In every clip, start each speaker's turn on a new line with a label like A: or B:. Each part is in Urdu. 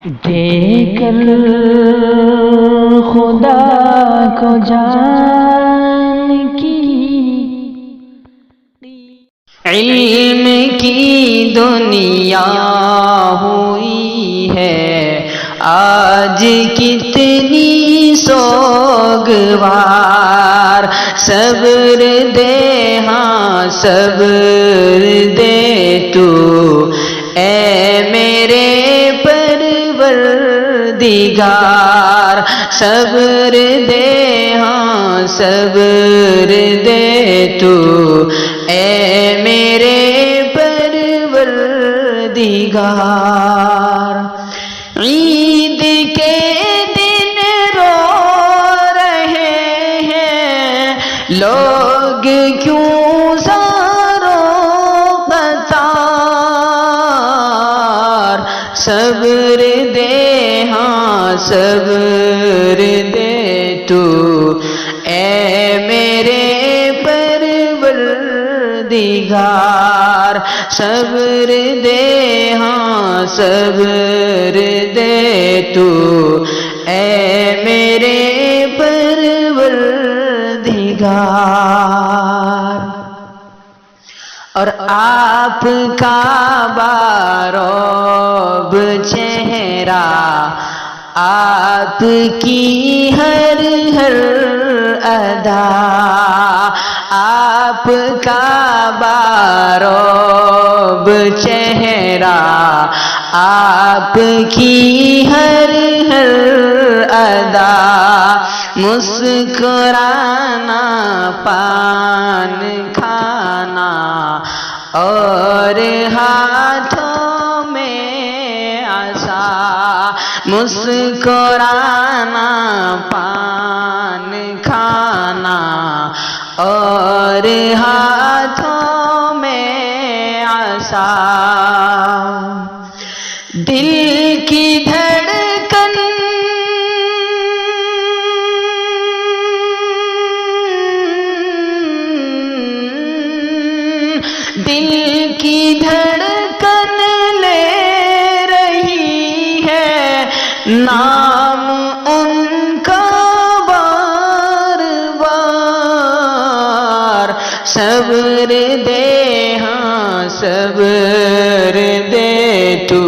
A: دے کر خدا کو جان کی علم کی دنیا ہوئی ہے آج کتنی سوگوار صبر دے ہاں صبر دے تو اے میرے پروردگار صبر دے ہاں صبر دے تو اے میرے پروردگار عید کے دن رو رہے ہیں لوگ کیوں زاروں قطار صبر دے ہاں صبر دے تو اے میرے پروردگار صبر دے ہاں صبر دے تو اے میرے پروردگار اور آپ کا باروب چہرہ آپ کی ہر ہر ادا آپ کا باروب چہرہ آپ کی ہر ہر ادا مسکرانا پان کھانا اور ہاتھوں میں عصا مسکرانا پان کھانا اور ہاتھوں میں عصا دل کی دھڑکن دل کی دھڑکن لے رہی ہے نام ان کا بار بار صبر دے ہاں صبر دے تو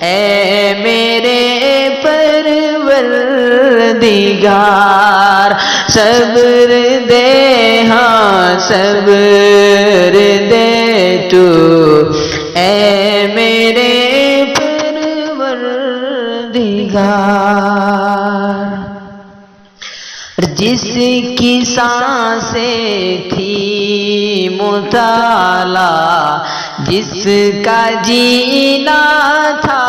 A: اے میرے پروردگار صبر دے ہاں صبر دے تو اے میرے پروردگار جس کی سانسیں تھی مطالعہ جس کا جینا تھا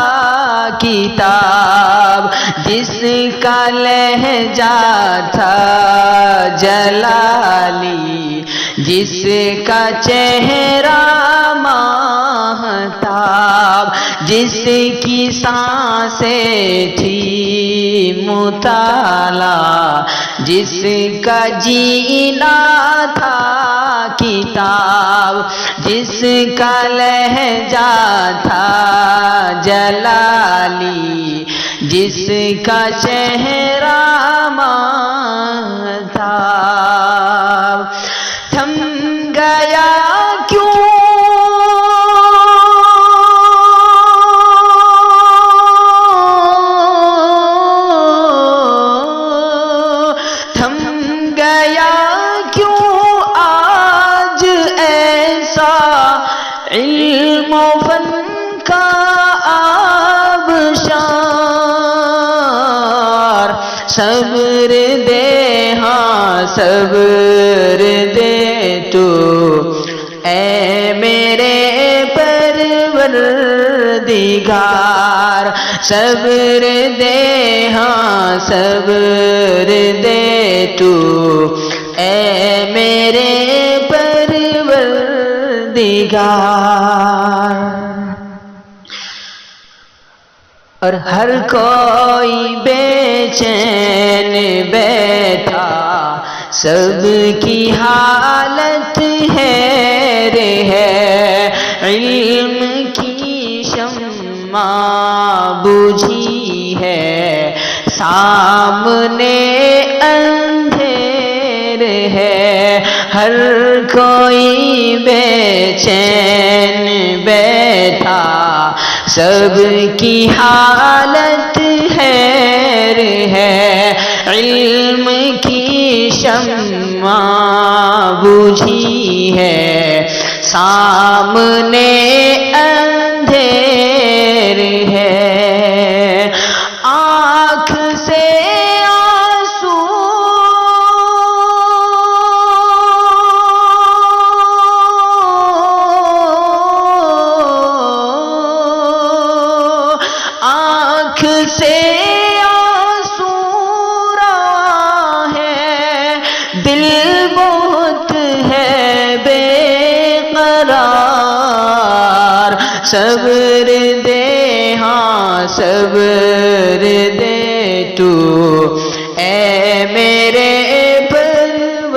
A: کتاب جس کا لہجہ تھا جلالی جس کا چہرہ ماہتاب جس کی سانسیں تھی مطالعہ جس کا جینا تھا کتاب جس کا لہجہ تھا جلالی جس کا چہرہ ماہتاب تھم گیا کیوں تھم گیا کیوں آج ایسا علم و فن کا آبشار صبر دے ہاں صبر دے تو اے میرے پروردگار صبر دے ہاں صبر دے تو اے میرے پروردگار اور ہر کوئی بے چین بیٹھا سب کی حالت ہے علم کی شمع بجھ سامنے اندھیر ہے، ہر کوئی بے چین بیٹھا، سب کی حالت حیر ہے، علم کی شمع بجھی ہے، سامنے اندھیر ہے، آنکھ سے آنسو آنکھ سے آنسو رہا ہے، دل بہت ہے بے قرار، صبر دے ہاں صبر دے تو اے میرے پروردگار،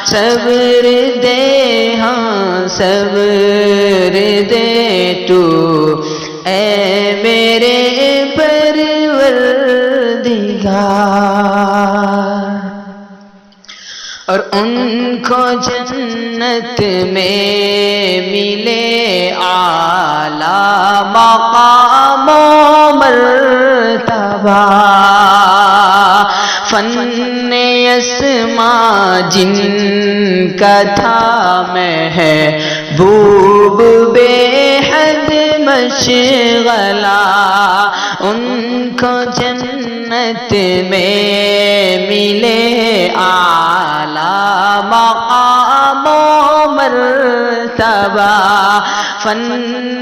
A: صبر دے ہاں صبر دے تو اے میرے پروردگار۔ اور ان کو جنت میں ملے اعلیٰ مقام و مرتبہ، فن اسماء جن کا تھا محبوب بے حد مشغلہ، ان کو جنت میں ملے اعلیٰ مقام و مرتبہ، فن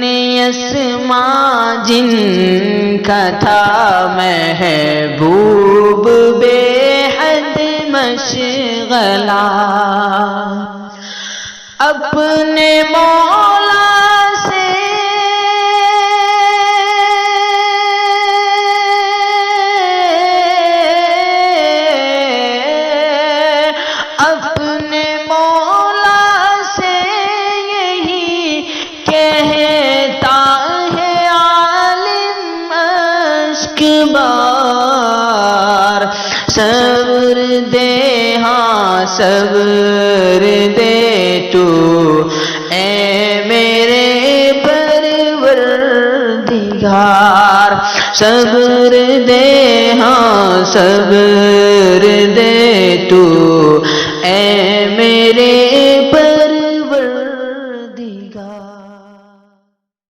A: اسماء جن کا تھا محبوب بے حد مشغلہ، اپنے مولا سے اپنے مولا سے یہی کہتا ہے عالم اشک بار، صبر دے ہاں صبر دے تو اے میرے پروردگار، صبر دے ہاں صبر دے تو اے میرے